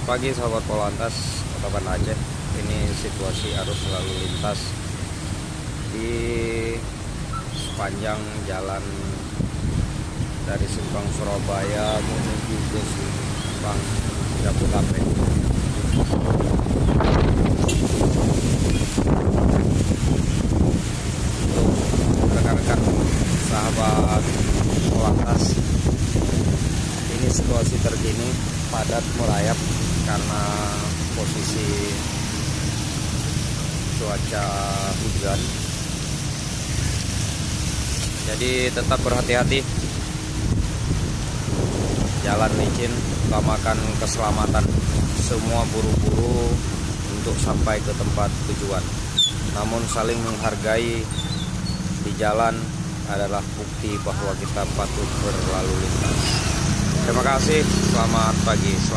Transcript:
Selamat pagi sahabat Polantas Kota Banda Aceh. Ini situasi arus lalu lintas di sepanjang jalan dari Simpang Surabaya menuju ke Simpang Jabodetabek. Untuk rekan-rekan sahabat Polantas, ini situasi terkini padat merayap karena posisi cuaca hujan. Jadi tetap berhati-hati, jalan licin, utamakan keselamatan. Semua buru-buru untuk sampai ke tempat tujuan, namun saling menghargai di jalan adalah bukti bahwa kita patut berlalu lintas. Terima kasih, selamat pagi.